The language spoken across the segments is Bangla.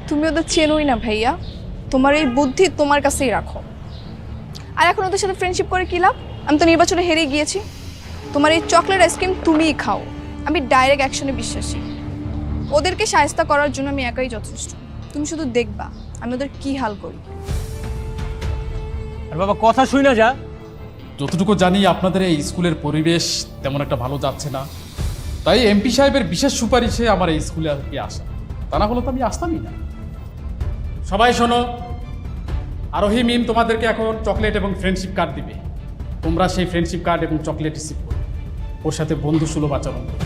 তুমি ওদের চেনোই না ভাইয়া, তোমার এই বুদ্ধি তোমার কাছেই রাখো। আর এখন ওদের সাথে ফ্রেন্ডশিপ করে কি লাভ? আমি তো নির্বাচনে হেরে গিয়েছি। তোমার এই চকলেট আইসক্রিম তুমিই খাও, আমি ডাইরেক্ট অ্যাকশনে বিশ্বাসী। ওদেরকে শায়েস্তা করার জন্য আমি একাই যথেষ্ট। তুমি শুধু দেখবা আমি ওদের কি হাল করি। আর বাবা কথা শুই না যা। যতটুকু জানি আপনাদের এই স্কুলের পরিবেশ তেমন একটা ভালো যাচ্ছে না, তাই এমপি সাহেবের বিশেষ সুপারিশে আমার এই স্কুলে আর কি আসা, তা না হলে তো আমি আসতামই না। সবাই শোনো, আরোহী মিম তোমাদেরকে এখন চকলেট এবং ফ্রেন্ডশিপ কার্ড দিবে। তোমরা সেই ফ্রেন্ডশিপ কার্ড এবং চকলেট রিসিভ করো, ওর সাথে বন্ধু সুলভ আচরণ করো।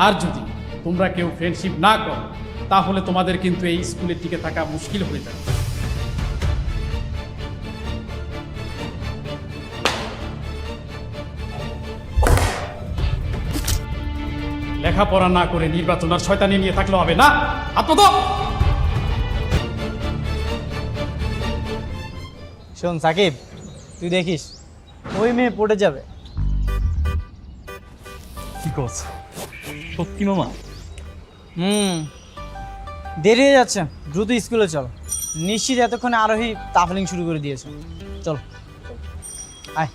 আর যদি তোমরা কেউ ফ্রেন্ডশিপ না করো তাহলে তোমাদের কিন্তু এই স্কুলে টিকে থাকা মুশকিল হয়ে যাবে। লেখাপড়া না করে নির্বাচন আর শয়তানি নিয়ে থাকলে হবে না। আত্মদপ। শোন সাকিব, তুই দেখিস ওই মেয়ে পড়ে যাবে। কি করছ সত্যি মামা? দেরি হয়ে যাচ্ছে, দ্রুত স্কুলে চল। নিশ্চিত এতক্ষণে আরোহী তাফলিং শুরু করে দিয়েছে। চল আয়।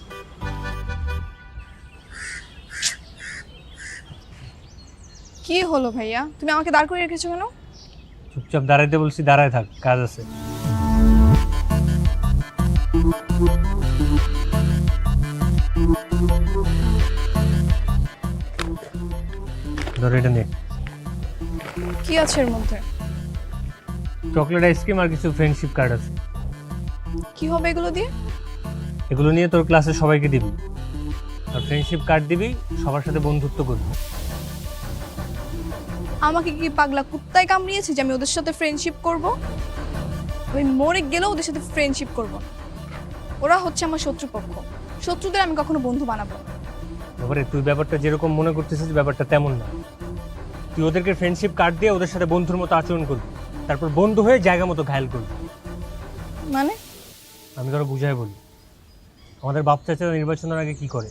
কি হলো ভাইয়া, তুমি আমাকে দাঁড় করে রেখেছো কেন? চুপচাপ দাঁড়াইতে বলছি, দাঁড়ায় থাক, কাজ আছে। ধর এটা নে, কি আছে এর মধ্যে? চকলেট আইসক্রিম আর কিছু ফ্রেন্ডশিপ কার্ড আছে। কি হবে এগুলো দিয়ে? এগুলো নিয়ে তোর ক্লাসে সবাইকে দিবি, আর ফ্রেন্ডশিপ কার্ড দিবি, সবার সাথে বন্ধুত্ব করবি। আমাকে কি পাগলা কুত্তায় কামড়িয়েছে যে আমি ওদের সাথে ফ্রেন্ডশিপ করব? আমি মরে গেলেও ওদের সাথে ফ্রেন্ডশিপ করব না। ওরা হচ্ছে আমার শত্রুপক্ষ, শত্রুদের আমি কখনো বন্ধু বানাবো না। এবারে তুই ব্যাপারটা যেরকম মনে করতেছিস ব্যাপারটা তেমন না। তুই ওদেরকে ফ্রেন্ডশিপ কার্ড দিয়ে ওদের সাথে বন্ধুর মতো আচরণ করবি, তারপর বন্ধু হয়ে জায়গা মতো ঘায়ল করবি। মানে? আমি ধরো বুঝাই বলি, আমাদের বাপ চাচারা নির্বাচনের আগে কি করে?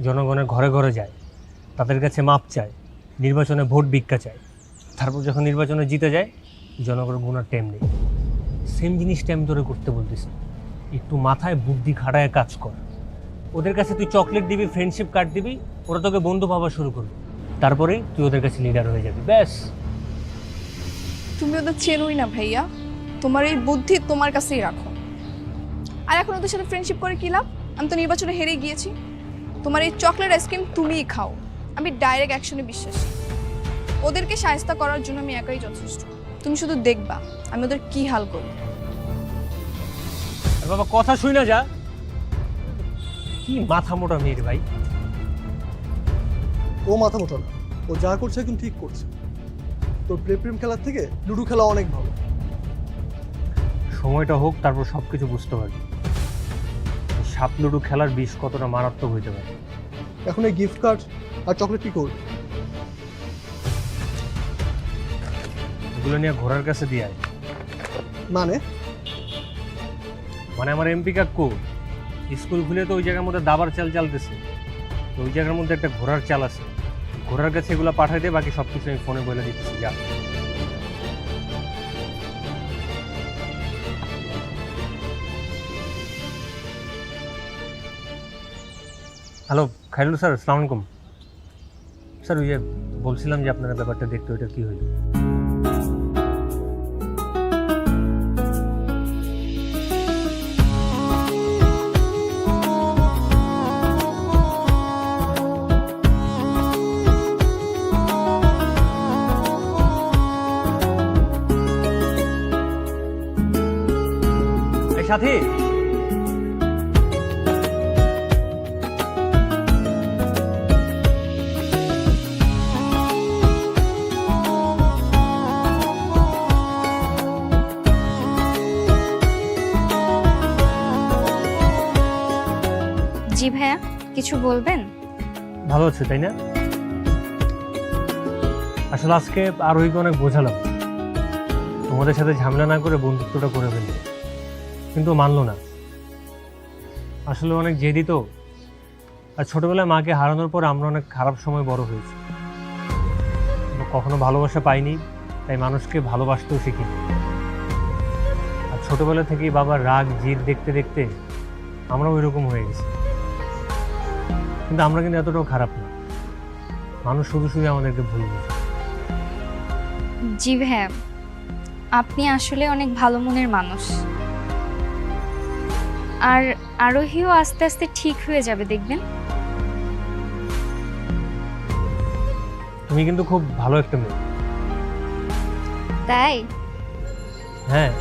জনগণের ঘরে ঘরে যায়, তাদের কাছে মাপ চায়, নির্বাচনে ভোট ভিক্ষা চায়। তারপর যখন নির্বাচনে জিতে যায়, জনগণের গুণার টাইম নেই। সেম জিনিসটা আমি তোরে করতে বলতেছি, একটু মাথায় বুদ্ধি খাটায় কাজ কর। ওদের কাছে তুই চকলেট দিবি, ফ্রেন্ডশিপ কার্ড দিবি, ওরা তোকে বন্ধু ভাবা শুরু করবে, তারপরেই তুই ওদের কাছে লিডার হয়ে যাবি, ব্যাস। তুমি ওদের চেনোই না ভাইয়া, তোমার এই বুদ্ধি তোমার কাছেই রাখো। আর এখন ওদের সাথে ফ্রেন্ডশিপ করে কি লাভ? আমি তো নির্বাচনে হেরে গিয়েছি। তোমার এই চকলেট আইসক্রিম তুমিই খাও, আমি ডাইরেক্ট অ্যাকশনে বিশ্বাসী। ওদেরকে শায়েস্তা করার জন্য আমি একাই যথেষ্ট। তুমি শুধু দেখবা আমি ওদের কি হাল করি। আর বাবা কথা শুই না যা। কি মাথা মোটা মেয়ের ভাই। ও মাথা মোটা না, ও যা করছে এখন ঠিক করছে। তোর প্রেম খেলার থেকে লুডো খেলা অনেক ভালো। সময়টা হোক, তারপর সব কিছু বুঝতে পারবি সাপ লুডু খেলার বিষ কতটা মারাত্মক হইতে পারে। এখন এই গিফট কার্ড আর চকলেট কি করবি? এগুলো নিয়ে ঘোড়ার কাছে দিয়ে আয়। মানে মানে আমার এমপি কাকু স্কুল খুলে তো ওই জায়গার মধ্যে দাবার চাল চালতেছে, তো ওই জায়গার মধ্যে একটা ঘোড়ার চাল আছে, ঘোড়ার কাছে এগুলো পাঠাই দিয়ে বাকি সব কিছু আমি ফোনে বলে দিতেছি, যা। হ্যালো খাইরুল স্যার, আসসালামু আলাইকুম স্যার। ওই যে বলছিলাম যে আপনারা ব্যাপারটা দেখতে, ওইটা কি হইল? সাথী, জি ভাইয়া, কিছু বলবেন? ভালো আছে তাই না? আসলে আজকে আরোহীকে অনেক বোঝালাম তোমাদের সাথে ঝামেলা না করে বন্ধুত্বটা করে ফেলবে, কিন্তু মানলো না। আসলে অনেক জেদি তো, আর ছোটবেলায় মাকে হারানোর পর আমরা অনেক খারাপ সময় বড় হয়েছি। কখনো ভালোবাসা পাইনি, তাই মানুষকে ভালোবাসতেও শিখিনি। আর ছোটবেলা থেকেই বাবার রাগ জিদ দেখতে দেখতে আমরাও এরকম হয়ে গেছি। কিন্তু আমরা কিন্তু এতটাও খারাপ না, মানুষ শুধু শুধু আমাদেরকে ভুল বুঝে। জি ভাইয়া, আপনি আসলে অনেক ভালো মনের মানুষ। আর আরোহীও আস্তে আস্তে ঠিক হয়ে যাবে, দেখবেন। তুমি কিন্তু খুব ভালো একটা মেয়ে। তাই? হ্যাঁ।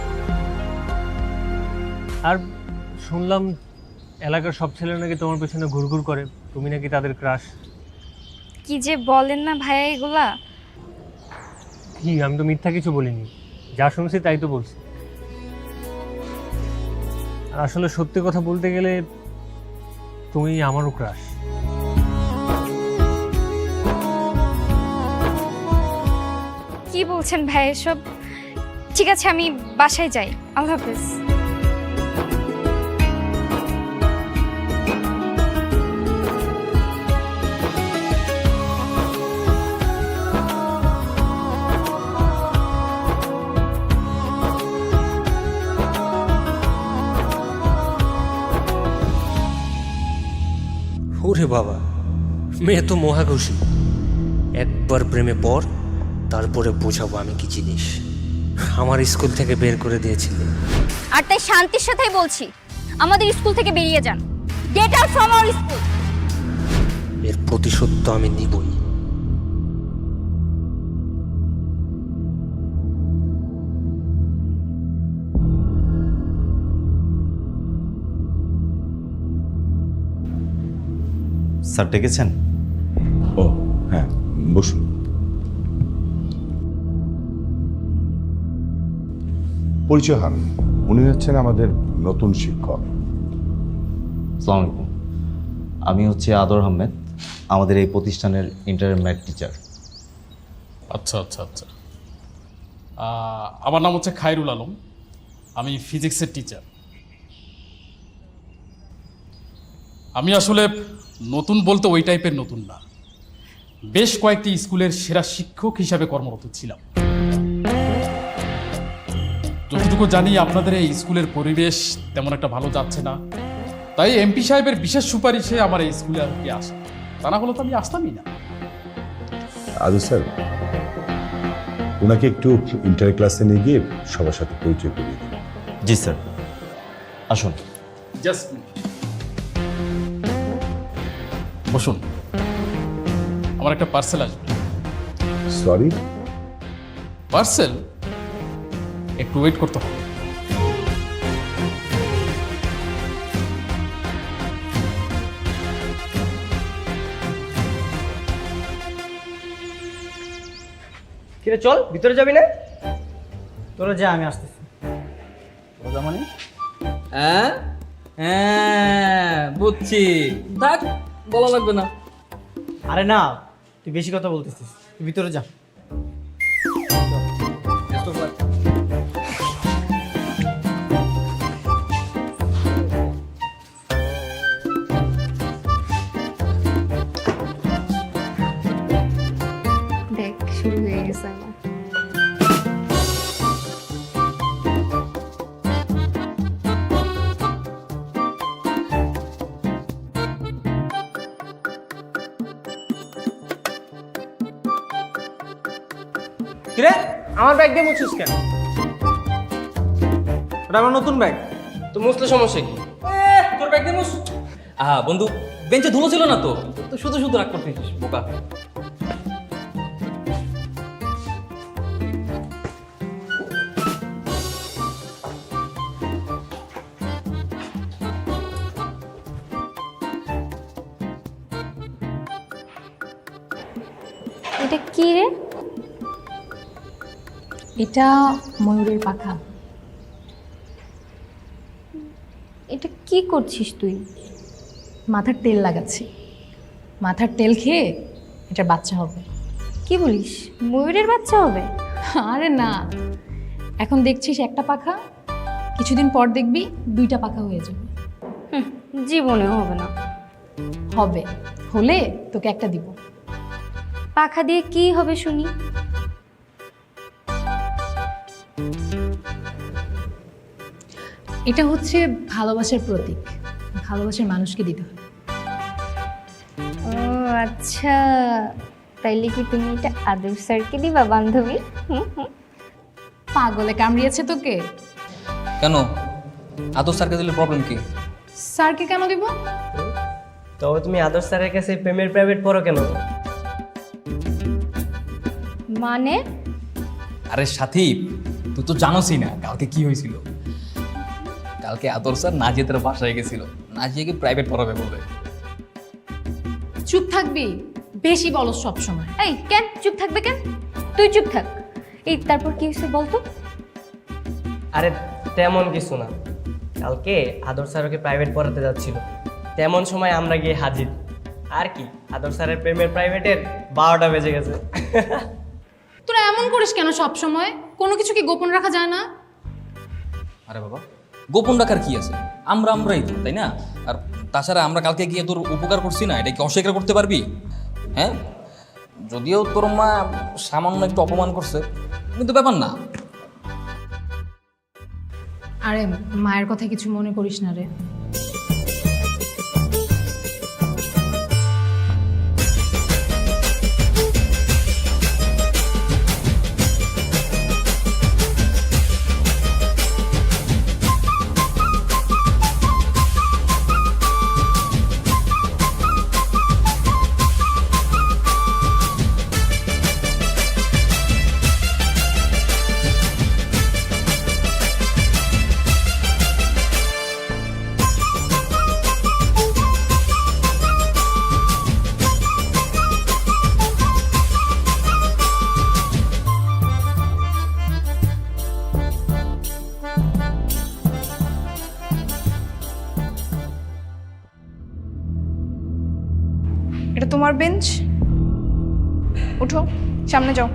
আর শুনলাম এলাকার সব ছেলেরা নাকি তোমার পেছনে ঘুরঘুর করে, তুমি নাকি তাদের ক্রাশ। কি যে বলেন না ভাইয়া এগুলা। কি, আমি তো মিথ্যা কিছু বলিনি, যা শুনছি তাই তো বলছি। আর আসলে সত্যি কথা বলতে গেলে তুমি আমারও ক্রাশ। কি বলছেন ভাই এসব? ঠিক আছে, আমি বাসায় যাই। আল্লাহ হাফেজ। ওরে বাবা, মেয়ে তো মহা খুশি। একবার প্রেমে পড়, তারপরে বোঝাবো আমি কি জিনিস। আমার স্কুল থেকে বের করে দিয়েছিল। আর তাই শান্তির সাথেই বলছি, আমাদের স্কুল থেকে বেরিয়ে যান। Get out from our school. এর প্রতিশোধ তো আমি নিবই। স্যার ডেকেছেন? ও হ্যাঁ, বসুন। পরিচয় হন, উনি হচ্ছেন আমাদের নতুন শিক্ষক। আসসালামু আলাইকুম, আমি হচ্ছে আদর আহমেদ, আমাদের এই প্রতিষ্ঠানের ইন্টারের ম্যাথ টিচার। আচ্ছা আচ্ছা আচ্ছা। আমার নাম হচ্ছে খায়রুল আলম, আমি ফিজিক্সের টিচার। আমি আসলে নতুন বলতে ওই টাইপের নতুন না, বেশ কয়েকটি স্কুলের সেরা শিক্ষক হিসাবে কর্মরত ছিলাম। যতটুকু জানি আপনাদের এই স্কুলের পরিবেশ তেমন একটা ভালো যাচ্ছে না, তাই এমপি সাহেবের বিশেষ সুপারিশে আমার এই স্কুলে আর কি আসা। তা না হলে তো আমি আসতামই না। আদু স্যার, ওনাকে একটু ইন্টার ক্লাসে নিয়ে গিয়ে সবার সাথে পরিচয় করিয়ে দিন। জি স্যার, আসুন। জাস্ট বসুন, আমার একটা পার্সেল আসবে। Sorry, parcel? একটু ওয়েট করতে হবে। কিরে চল, ভিতরে যাবি না? তোরা যা, আমি আসতেছি। ওটা মানে? হ্যাঁ হ্যাঁ, বুঝছি। থাক, বলা লাগবে না। আরে না, তুই বেশি কথা বলতেছিস, তুই ভিতরে যা। দেখ, শুরু হয়ে গেছে আমার। কিরে, আমার ব্যাগ দিয়ে মুছিস কেন? ওটা আমার নতুন ব্যাগ। তো মুসলে সমস্যা কি? তোর ব্যাগ দিয়ে মুস। বন্ধু, বেঞ্চে ধুলো ছিল না তো, তো শুধু শুধু রাগ করতেছিস, বোকা। এটা কি রে? এটা ময়ূরের পাখা। এটা কি করছিস তুই? মাথার তেল লাগাচ্ছি, মাথার তেল খেয়ে এটার বাচ্চা হবে। কি বলিস, ময়ূরের বাচ্চা হবে? আরে না, এখন দেখছিস একটা পাখা, কিছুদিন পর দেখবি 2টা পাখা হয়ে যাবে। জীবনেও হবে না। হবে, হলে তোকে একটা দিব। পাখা দিয়ে কি হবে শুনি? এটা হচ্ছে ভালোবাসার প্রতীক, ভালোবাসার মানুষকে দিতে হয়। ও আচ্ছা, তাইলে কি তুমি এটা আদর স্যারকে দিবা বান্ধবী? পাগলে কামড়িয়েছে তোকে? কেন আদর স্যারকে দিলে প্রবলেম কি? স্যারকে কেন দিব? তবে তুমি আদর্শ স্যারের কাছে প্রেমের প্রাইভেট পড়ো কেন? মানে আরে সাথী, তুই তো জানোসই না কালকে কি হয়েছিল। কালকে আদর স্যার নাজিয়াদের বাসায় গেছিল, নাজিয়াকে প্রাইভেট পড়াবে বলে। চুপ থাকবি, বেশি বলস সব সময়। এই কেন চুপ থাকবে কেন? তুই চুপ থাক। এই তারপর কি হয়েছে বলতো? আরে তেমন কিছু না, কালকে আদর্শ স্যার ওকে প্রাইভেট পড়াতে যাচ্ছিল, তেমন সময় আমরা গিয়ে হাজির। আর কি, আদর্শ স্যারের প্রেমের প্রাইভেটের 12টা বেজে গেছে। তোরা এমন করিস কেন সব সময়? কোনো কিছু কি গোপন রাখা যায় না? আরে বাবা, গোপন রাখার কি আছে? আমরাই তো, তাই না? আর তাছাড়া আমরা কালকে গিয়ে তোর উপকার করছি না, এটা কি অস্বীকার করতে পারবি? হ্যাঁ, যদিও তোর মা সামান্য একটু অপমান করছে, কিন্তু ব্যাপার না। আরে মায়ের কথা কিছু মনে করিস না রে। এটা তোমার বেঞ্চ, উঠো সামনে যাও।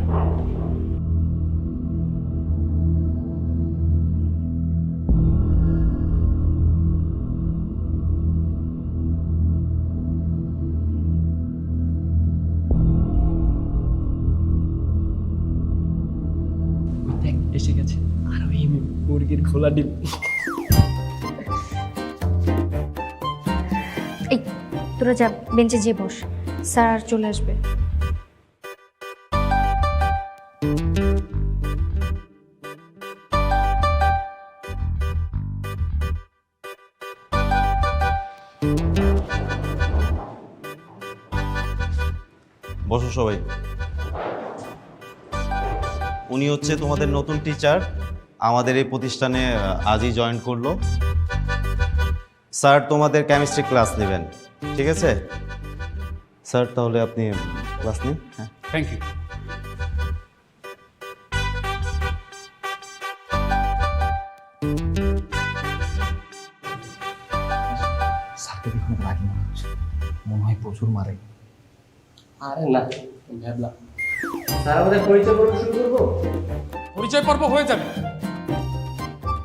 এসে গেছে আর ওই মুরগির খোলা ডিম। এই তোরা যা বেঞ্চে যেয়ে বস, স্যার আর চলে আসবে। বসো সবাই। উনি হচ্ছে তোমাদের নতুন টিচার, আমাদের এই প্রতিষ্ঠানে আজই জয়েন করলো। স্যার তোমাদের কেমিস্ট্রি ক্লাস নেবেন, ঠিক আছে? স্যার তাহলে আপনি ক্লাস নিন। হ্যাঁ, থ্যাংক ইউ। স্যারকে দেখুন রাগি মনে হচ্ছে, মনে হয় প্রচুর মারে। আরে না, ভাবলাম স্যার আমাদের পরিচয় পর্ব শুরু করবো। পরিচয় পর্ব হয়ে যাবে,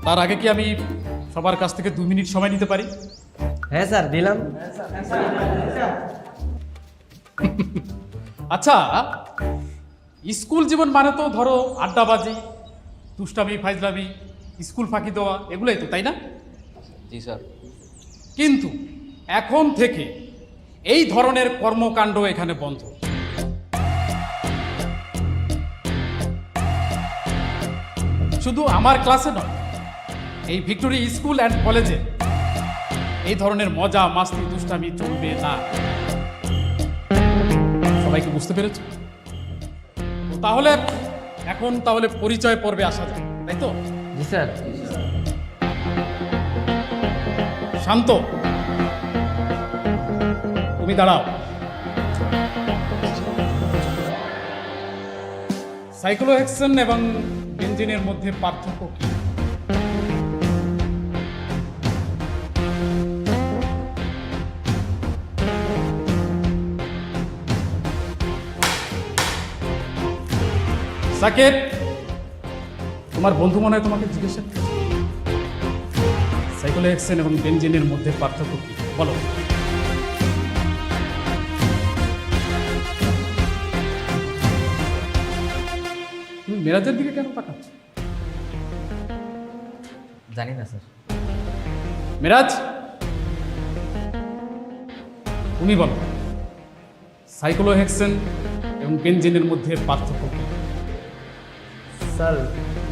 তার আগে কি আমি সবার কাছ থেকে 2 মিনিট সময় নিতে পারি? হ্যাঁ স্যার, দিলাম। আচ্ছা, স্কুল জীবন মানে তো ধরো আড্ডাবাজি, দুষ্টামি, ফাইজলামি, স্কুল ফাঁকি দেওয়া, এগুলোই তো, তাই না? জি স্যার। কিন্তু এখন থেকে এই ধরনের কর্মকাণ্ড এখানে বন্ধ। শুধু আমার ক্লাসে নয়, এই ভিক্টোরি স্কুল অ্যান্ড কলেজে এই ধরনের মজা, মাস্তি, দুষ্টামি চলবে না। সবাইকে বুঝতে পেরেছ? তাহলে এখন পরিচয় পর্বে আসা যায়, তাই তো? জি স্যার। শান্ত, তুমি দাঁড়াও। সাইক্লোহেক্সেন এবং বেনজিনের মধ্যে পার্থক্য কি? সাকিব, তোমার বন্ধু মনে হয় তোমাকে জিজ্ঞাসা করছে সাইক্লোহেক্সেন এবং বেনজিনের মধ্যে পার্থক্য কি, বলো। তুমি মেরাজের দিকে কেন তাকাচ্ছ? জানি না স্যার। মিরাজ, তুমি বলো সাইক্লোহেক্সেন এবং বেনজিনের মধ্যে পার্থক্য কি? স্যার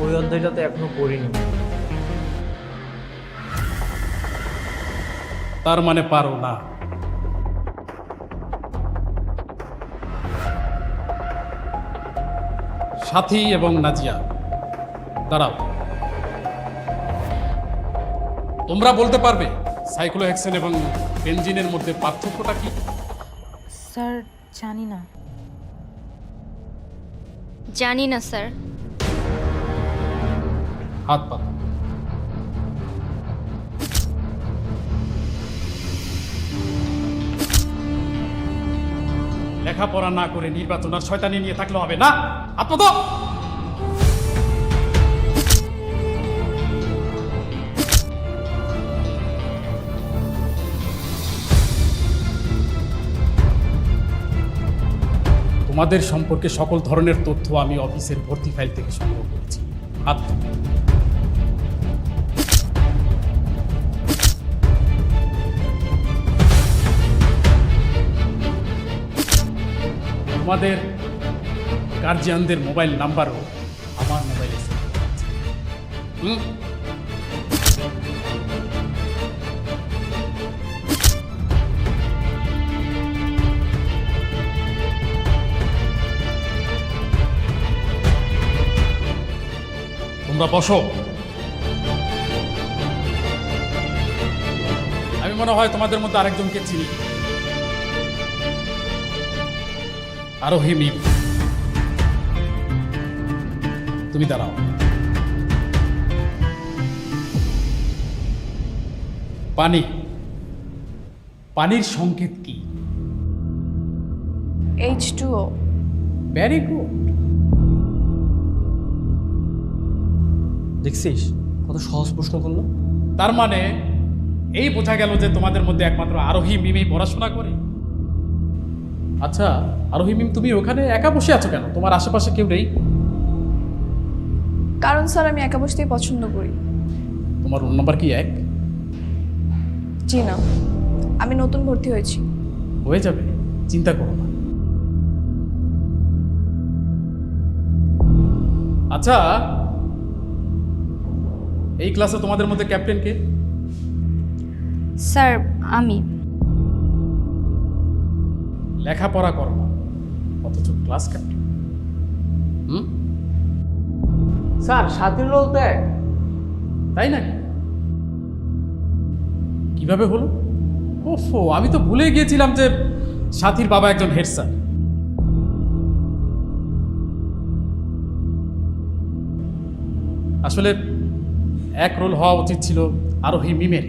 ওই অধ্যায়টা তো এখনো পড়িনি। তার মানে পারো না। সাথী এবং নাজিয়া, দাঁড়াও। তোমরা বলতে পারবে সাইক্লোহেক্সেন এবং বেনজিনের মধ্যে পার্থক্যটা কি? স্যার জানি না। জানি না স্যার। হাত পাতো। লেখাপড়া না করে নির্বাচন আর শয়তানি নিয়ে থাকলে হবে না। হাত পাতো। তোমাদের সম্পর্কে সকল ধরনের তথ্য আমি অফিসের ভর্তি ফাইল থেকে সংগ্রহ করেছি। হাত তুলো। তোমাদের গার্জিয়ানদের মোবাইল নাম্বারও আমার মোবাইলে সেভ করা আছে। তোমরা বসো। আমি মনে হয় তোমাদের মধ্যে আরেকজনকে চিনি, আরোহী মিম। তুমি দাঁড়াও। পানি, পানির সংকেত কি? H2O। Very good. দেখছিস কত সহজ প্রশ্ন করলো। তার মানে এই বোঝা গেল যে তোমাদের মধ্যে একমাত্র আরোহী মিমই পড়াশোনা করে। আচ্ছা আরোহী মিম, তুমি ওখানে একা বসে আছো কেন? তোমার আশেপাশে কেউ নেই? কারণ স্যার আমি একা বসতেই পছন্দ করি। তোমার রোল নাম্বার কি 1? জি না, আমি নতুন ভর্তি হয়েছি। হয়ে যাবে, চিন্তা করো না। আচ্ছা এই ক্লাসে তোমাদের মধ্যে ক্যাপ্টেন কে? স্যার আমি। লেখাপড়া করো না অথচ ক্লাস ক্যাপ্টেন। স্যার সাথীর রোল তো এক। তাই নাকি? কিভাবে হলো? ওফো, আমি তো ভুলে গিয়েছিলাম যে সাথীর বাবা একজন হেড স্যার। আসলে এক রোল হওয়া উচিত ছিল আরোহী মিমের।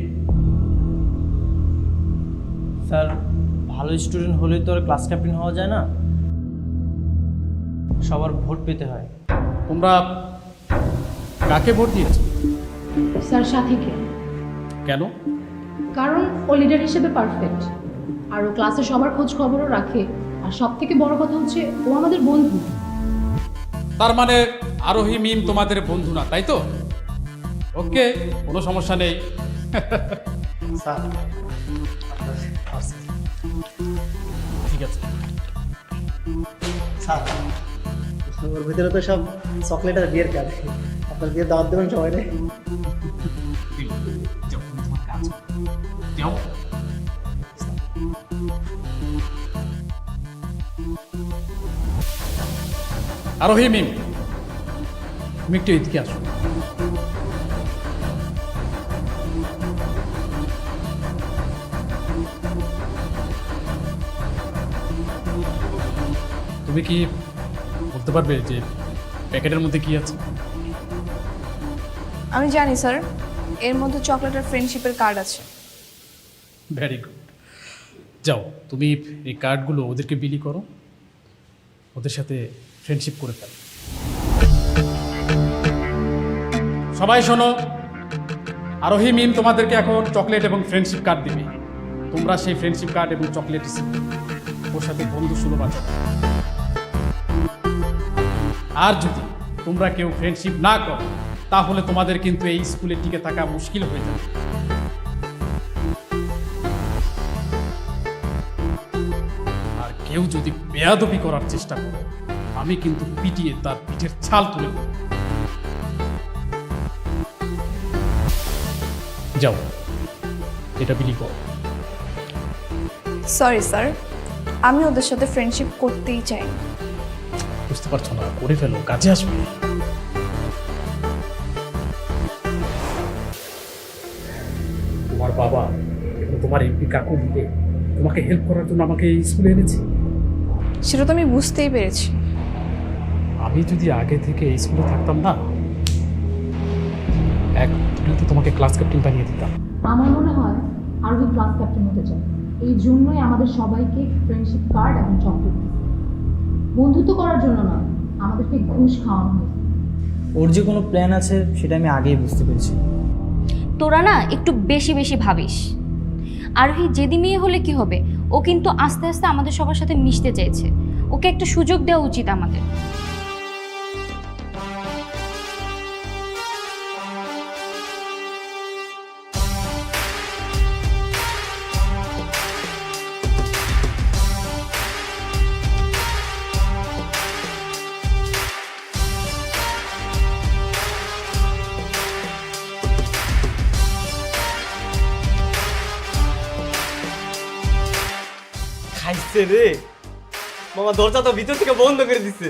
স্যার ভালো স্টুডেন্ট হলেই তো আর ক্লাস ক্যাপ্টেন হওয়া যায় না, সবার ভোট পেতে হয়। তোমরা কাকে ভোট দিয়েছ? স্যার সাথীকে। কেন? কারণ ও লিডার হিসেবে পারফেক্ট, আর ও ক্লাসে সবার খোঁজ খবরও রাখে, আর সব থেকে বড় কথা হচ্ছে ও আমাদের বন্ধু। তার মানে আরোহী মিম তোমাদের বন্ধু না, তাই তো? ওকে, কোনো সমস্যা নেই। স্যার ঠিক আছে। স্যার ওর ভিতরে তো সব চকলেট আর বিয়ের কাজ, আপনার বিয়ের দাওয়াত দেবেন সবাই রে। আরোহী মিম, তুমি একটু এদিকে আসো। তুমি কি বলতে পারবে যে প্যাকেটের মধ্যে কি আছে? আমি জানি স্যার, এর মধ্যে চকলেট আর ফ্রেন্ডশিপের কার্ড আছে। Very good. যাও, তুমি এই কার্ডগুলো ওদেরকে বিলি করো, ওদের সাথে ফ্রেন্ডশিপ করে ফেলো। সবাই শোনো, আরোহী মিম তোমাদেরকে এখন চকলেট এবং ফ্রেন্ডশিপ কার্ড দিবে। তোমরা সেই ফ্রেন্ডশিপ কার্ড এবং চকলেট ওর সাথে বন্ধু সুলভ আচরণ। আর যদি তোমরা কেউ ফ্রেন্ডশিপ না করো তাহলে তোমাদের কিন্তু এই স্কুলে টিকে থাকা মুশকিল হয়ে যাবে। কেউ যদি বেয়াদবি করার চেষ্টা করে আমি কিন্তু পিটিয়ে তার পিঠের ছাল তুলে দেব। যাও, এটা বিলি করো। সরি স্যার, আমি ওদের সাথে ফ্রেন্ডশিপ করতেই চাই না। বুঝতে পারছো না, করে ফেলো, কাজে আসবে। তোমার বাবা এবং তোমার এমপি কাকু মিলে তোমাকে হেল্প করার জন্য আমাকে এই স্কুলে এনেছে। সেটা তো আমি বুঝতেই পেরেছি। আমি যদি আগে থেকে এই স্কুলে থাকতাম না, এক দিনতে তোমাকে ক্লাস ক্যাপ্টেন বানিয়ে দিতাম। আমার মনে হয় আরোহী ক্লাস ক্যাপ্টেন হতে চায়, এই জন্যই আমাদের সবাইকে ফ্রেন্ডশিপ কার্ড এবং চকলেট দিচ্ছে। বন্ধুত্ব করার জন্য নয়, আমাদেরকে ঘুষ খাওয়ানো হয়েছে। ওর যে কোনো প্ল্যান আছে সেটা আমি আগেই বুঝতে পেরেছি। তোরা না একটু বেশি বেশি ভাবিস। আরোহী যেদি মেয়ে হলে কি হবে, ও কিন্তু আস্তে আস্তে আমাদের সবার সাথে মিশতে চাইছে। ওকে একটা সুযোগ দেওয়া উচিত আমাদের। খাইছে রে মামা, দরজা তো ভিতর থেকে বন্ধ করে দিছে।